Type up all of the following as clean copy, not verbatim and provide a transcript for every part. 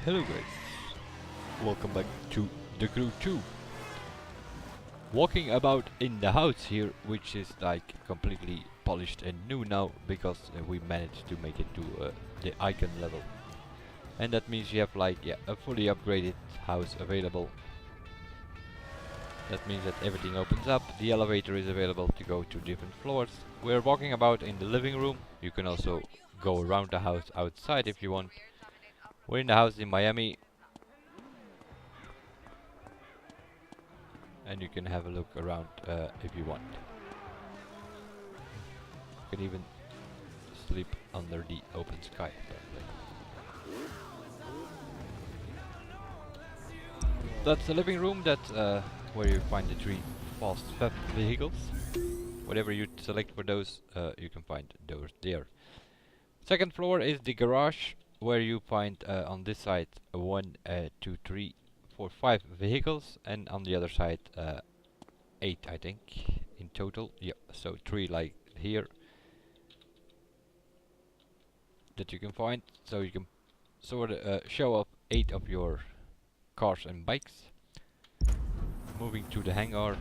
Hello guys, welcome back to The Crew 2. Walking about in the house here, which is like completely polished and new now because we managed to make it to the icon level. And that means you have like a fully upgraded house available. That means that everything opens up, the elevator is available to go to different floors. We're walking about in the living room. You can also go around the house outside if you want. We're in the house in Miami, and you can have a look around if you want. You can even sleep under the open sky apparently. That's the living room. That's where you find the 3 fast vehicles. Whatever you select for those, you can find those there. Second floor is the garage, where you find on this side 1, 2, 3, 4, 5 vehicles, and on the other side 8 I think in total. Yeah, so 3 like here that you can find, so you can sort of show up 8 of your cars and bikes. Moving to the hangar,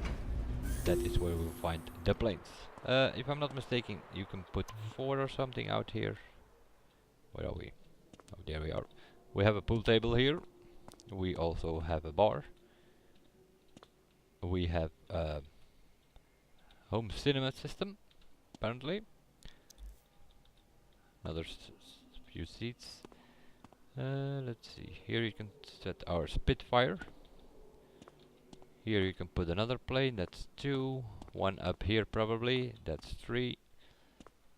that is where we'll find the planes. If I'm not mistaken, you can put 4 or something out here. Where are we? Oh, there we are. We have a pool table here. We also have a bar. We have a home cinema system, apparently. Another few seats. Let's see. Here you can set our Spitfire. Here you can put another plane. That's 2. 1 up here probably. That's 3.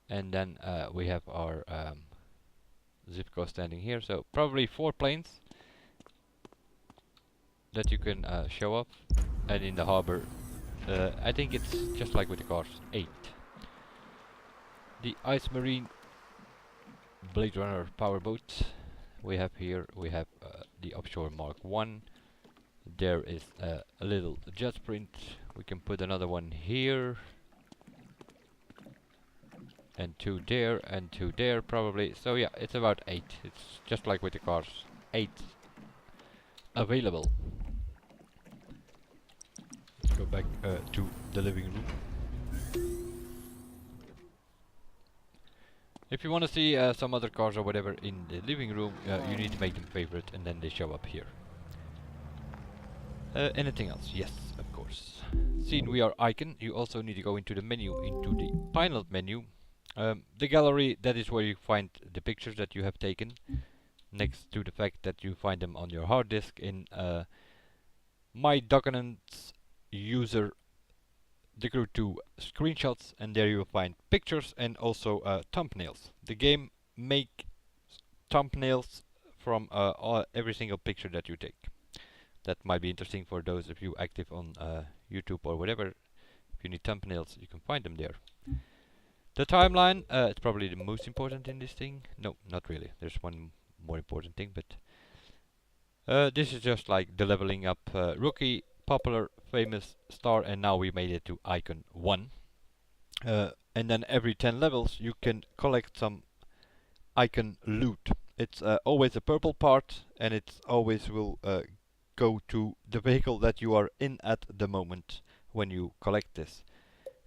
And then we have our Zipco standing here. So probably 4 planes that you can show up. And in the harbor, I think it's just like with the cars, 8. The Ice Marine Blade Runner powerboat we have here. We have the Offshore Mark 1. There is a little jet sprint. We can put another one here. And 2 there, and 2 there probably. So yeah, it's about 8. It's just like with the cars, 8 available. Let's go back to the living room. If you want to see some other cars or whatever in the living room, you need to make them favorite and then they show up here. Anything else? Yes, of course. Seeing we are icon, you also need to go into the menu, into the pilot menu. The gallery, that is where you find the pictures that you have taken, next to the fact that you find them on your hard disk in My Documents User The Crew 2 screenshots, and there you will find pictures and also thumbnails. The game make thumbnails from every single picture that you take. That might be interesting for those of you active on YouTube or whatever. If you need thumbnails, you can find them there. The timeline, it's probably the most important in this thing. No, not really. There's one more important thing, but this is just like the leveling up rookie, popular, famous, star, and now we made it to icon 1. And then every 10 levels you can collect some icon loot. It's always a purple part, and it always will go to the vehicle that you are in at the moment when you collect this.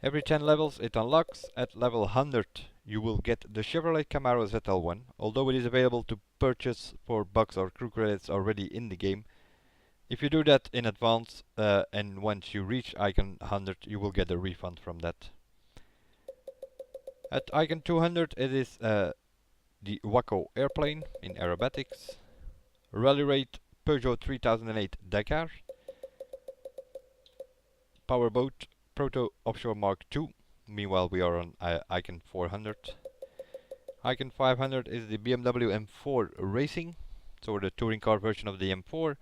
Every 10 levels it unlocks. At level 100 you will get the Chevrolet Camaro ZL1. Although it is available to purchase for bucks or crew credits already in the game, if you do that in advance and once you reach icon 100 you will get a refund from that. At icon 200 it is the Waco airplane in aerobatics. Rally rate Peugeot 3008 Dakar. Powerboat Proto Offshore Mark II. Meanwhile we are on icon 400. Icon 500 is the BMW M4 Racing, so the touring car version of the M4.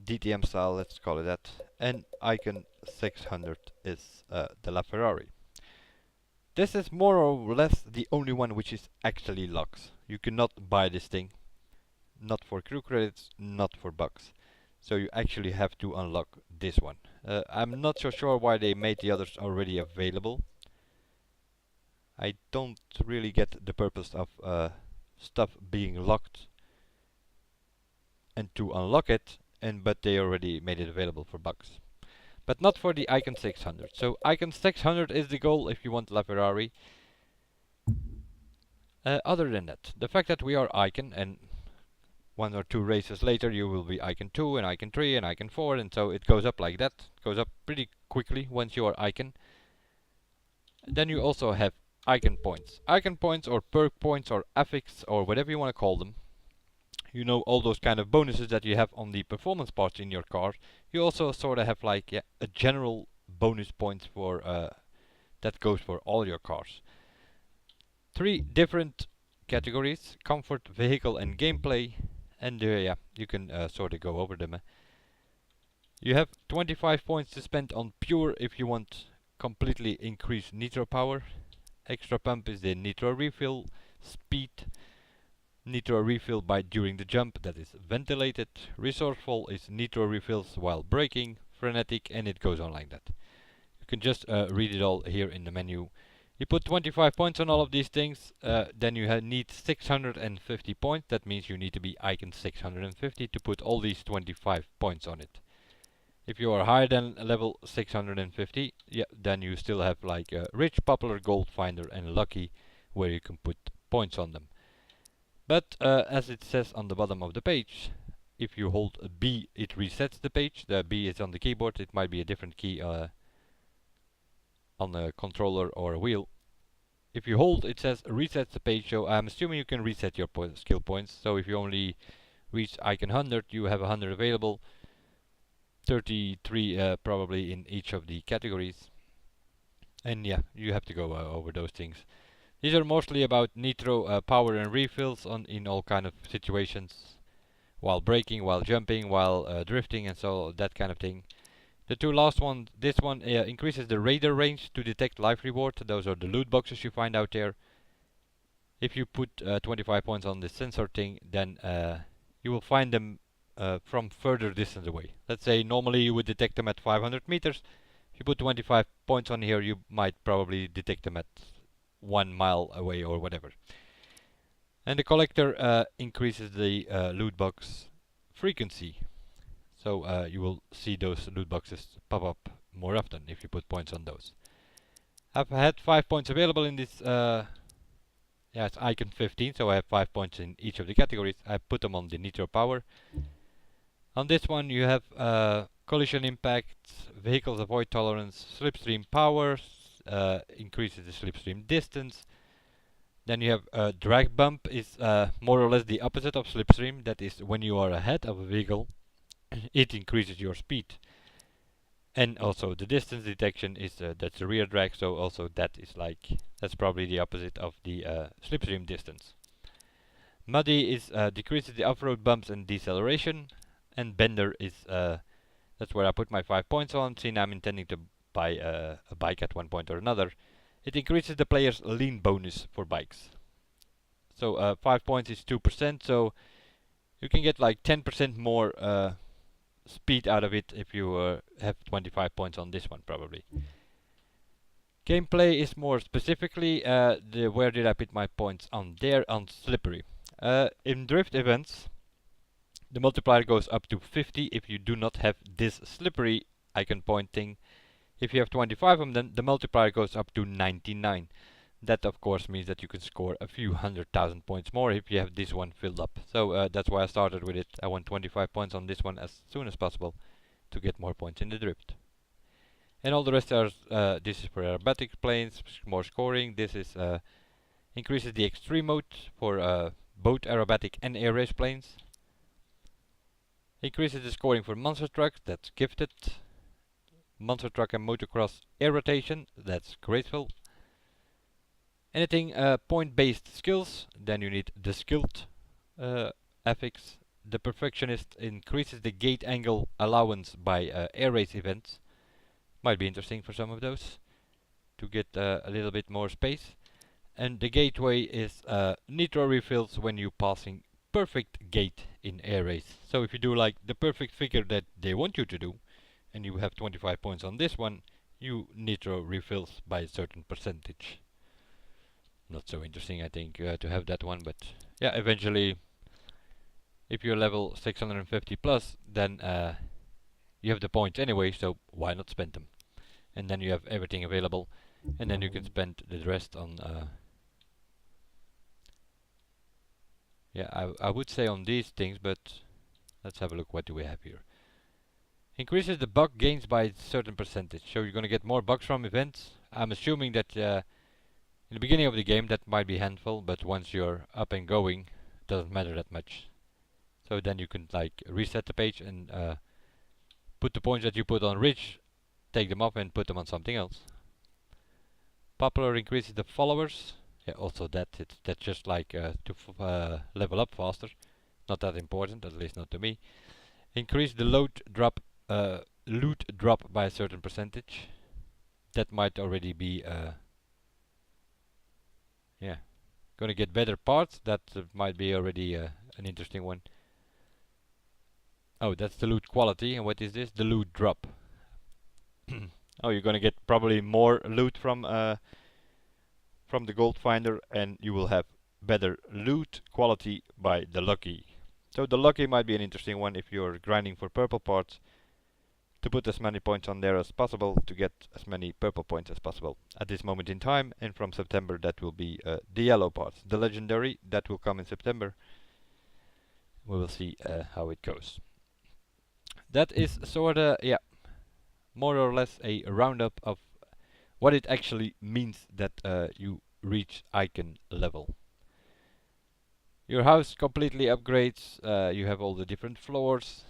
DTM style, let's call it that. And icon 600 is the LaFerrari. This is more or less the only one which is actually locked. You cannot buy this thing. Not for crew credits, not for bucks. So you actually have to unlock this one. I'm not so sure why they made the others already available. I don't really get the purpose of stuff being locked and to unlock it, but they already made it available for bugs. But not for the Icon 600. So Icon 600 is the goal if you want LaFerrari. Other than that, the fact that we are Icon, and 1 or 2 races later you will be Icon 2 and Icon 3 and Icon 4, and so it goes up like that. It goes up pretty quickly once you are Icon. Then you also have Icon points. Icon points or perk points or affix or whatever you want to call them. You know, all those kind of bonuses that you have on the performance parts in your car. You also sort of have like a general bonus points for that goes for all your cars. 3 different categories: comfort, vehicle and gameplay. And you can sort of go over them. You have 25 points to spend on pure if you want completely increased nitro power. Extra pump is the nitro refill. Speed, nitro refill by during the jump, that is ventilated. Resourceful is nitro refills while braking. Frenetic, and it goes on like that. You can just read it all here in the menu. You put 25 points on all of these things, then you need 650 points. That means you need to be Icon 650 to put all these 25 points on it. If you are higher than level 650, then you still have like Rich, Popular, Gold, Finder and Lucky, where you can put points on them. But as it says on the bottom of the page, if you hold B, it resets the page. The B is on the keyboard. It might be a different key on a controller or a wheel. If you hold, it says resets the page. So I'm assuming you can reset your skill points. So if you only reach Icon 100, you have 100 available. 33 probably in each of the categories. And yeah, you have to go over those things. These are mostly about nitro power and refills in all kind of situations, while braking, while jumping, while drifting, and so that kind of thing. The 2 last ones, this one increases the radar range to detect life reward. Those are the loot boxes you find out there. If you put 25 points on the sensor thing, then you will find them from further distance away. Let's say normally you would detect them at 500 meters. If you put 25 points on here, you might probably detect them at 1 mile away or whatever. And the collector increases the loot box frequency. So you will see those loot boxes pop up more often if you put points on those. I've had 5 points available in this. It's Icon 15, so I have 5 points in each of the categories. I put them on the nitro power. On this one you have collision impact, vehicles avoid tolerance, slipstream power, increases the slipstream distance. Then you have drag bump is more or less the opposite of slipstream. That is when you are ahead of a vehicle, it increases your speed. And also the distance detection is that's the rear drag, so also that's probably the opposite of the slipstream distance. Muddy is decreases the off-road bumps and deceleration. And Bender is that's where I put my 5 points on, since I'm intending to buy a bike at one point or another. It increases the player's lean bonus for bikes. So 5 points is 2%, so you can get like 10% more speed out of it if you have 25 points on this one probably. Gameplay is more specifically where did I put my points on there, on slippery. In drift events, the multiplier goes up to 50 if you do not have this slippery icon point thing. If you have 25 of them, the multiplier goes up to 99. That of course means that you can score a few 100,000 points more if you have this one filled up. So that's why I started with it. I want 25 points on this one as soon as possible to get more points in the drift. And all the rest are, this is for aerobatic planes, more scoring. This is increases the extreme mode for both aerobatic and air race planes. Increases the scoring for monster trucks, that's gifted. Monster truck and motocross air rotation, that's graceful. Anything point-based skills, then you need the skilled affix. The perfectionist increases the gate angle allowance by air race events. Might be interesting for some of those to get a little bit more space. And the gateway is nitro refills when you passing perfect gate in air race. So if you do like the perfect figure that they want you to do, and you have 25 points on this one, you nitro refills by a certain percentage. Not so interesting, I think, to have that one, but yeah, eventually If you're level 650 plus, then you have the points anyway, so why not spend them? And then you have everything available, and then you can spend the rest on yeah, I would say on these things, but let's have a look. What do we have here? Increases the buck gains by a certain percentage. So you're gonna get more bucks from events. I'm assuming that in the beginning of the game that might be handful, but once you're up and going, it doesn't matter that much. So then you can like reset the page and put the points that you put on Rich, take them off and put them on something else. Popular increases the followers. Yeah, also that's just like to level up faster. Not that important, at least not to me. Increase the loot drop by a certain percentage. That might already be yeah, gonna get better parts. That might be already an interesting one. Oh, that's the loot quality. And what is this? The loot drop. Oh, you're gonna get probably more loot from the gold finder, and you will have better loot quality by the lucky. So the lucky might be an interesting one if you're grinding for purple parts, to put as many points on there as possible to get as many purple points as possible at this moment in time. And from September that will be the yellow parts. The legendary, that will come in September. We will see how it goes. That is sorta, yeah, more or less a roundup of what it actually means that you reach icon level. Your house completely upgrades. You have all the different floors.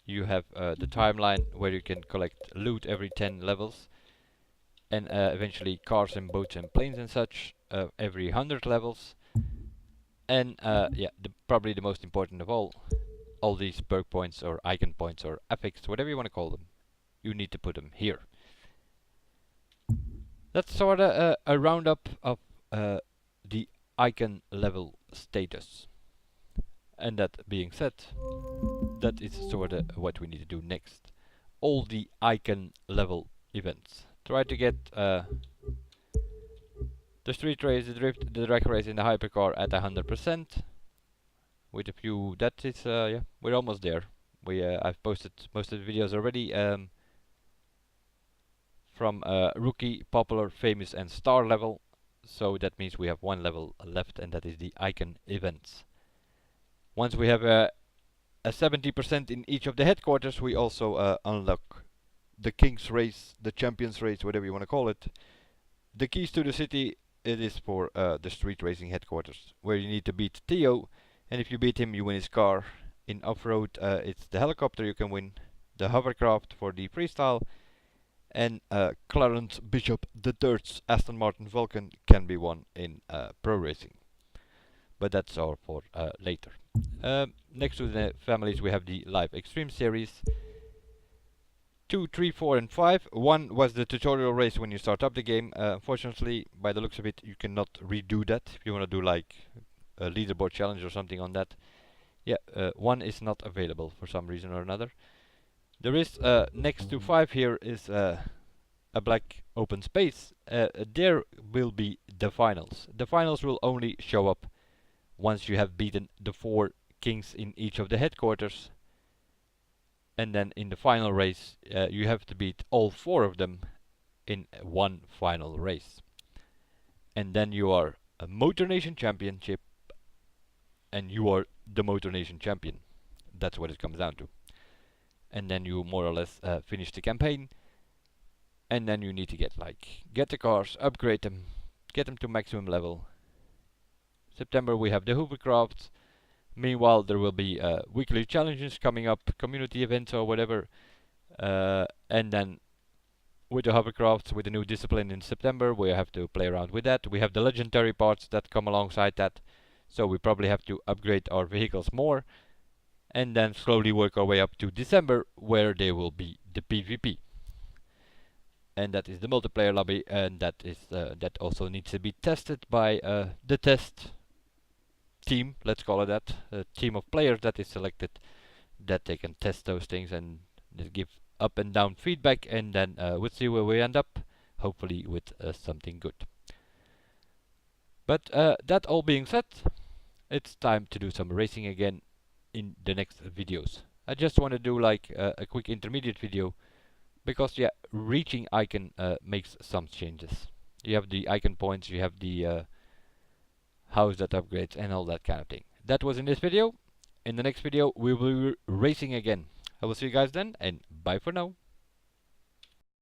You have the timeline where you can collect loot every 10 levels, and eventually cars and boats and planes and such every 100 levels. And yeah, probably the most important of all these perk points or icon points or affix, whatever you want to call them, you need to put them here. That's sorta a roundup of the icon level status. And that being said, that is sorta what we need to do next. All the icon level events. Try to get the street race, the drift, the drag race, and the hypercar at 100%. With a few, that is yeah, we're almost there. I've posted most of the videos already. From rookie, popular, famous, and star level. So that means we have one level left, and that is the icon events. Once we have a 70% in each of the headquarters, we also unlock the King's Race, the Champions Race, whatever you want to call it. The keys to the city, it is for the street racing headquarters, where you need to beat Theo, and if you beat him, you win his car. In off-road, it's the helicopter you can win, the hovercraft for the freestyle, and Clarence Bishop III's Aston Martin Vulcan can be won in pro racing. But that's all for later. Next to the families we have the Live Extreme series. 2, 3, 4 and 5. 1 was the tutorial race when you start up the game. Unfortunately, by the looks of it, you cannot redo that. If you want to do like a leaderboard challenge or something on that. Yeah, 1 is not available for some reason or another. There is, next to 5 here is a black open space. There will be the finals. The finals will only show up once you have beaten the 4 kings in each of the headquarters. And then in the final race, you have to beat all 4 of them in one final race. And then you are a Motor Nation Championship, and you are the Motor Nation Champion. That's what it comes down to. And then you more or less finish the campaign. And then you need to get the cars, upgrade them, get them to maximum level. September we have the hovercrafts. Meanwhile, there will be weekly challenges coming up, community events or whatever. And then with the hovercrafts, with the new discipline in September, we have to play around with that. We have the legendary parts that come alongside that. So we probably have to upgrade our vehicles more. And then slowly work our way up to December, where there will be the PvP. And that is the multiplayer lobby, and that is that also needs to be tested by the test team, let's call it that, a team of players that is selected, that they can test those things and give up and down feedback, and then we'll see where we end up, hopefully with something good. But that all being said, it's time to do some racing again. in the next videos. I just want to do like a quick intermediate video because yeah, reaching icon makes some changes. You have the icon points, you have the house that upgrades and all that kind of thing. That was in this video. In the next video we will be racing again. I will see you guys then, and bye for now.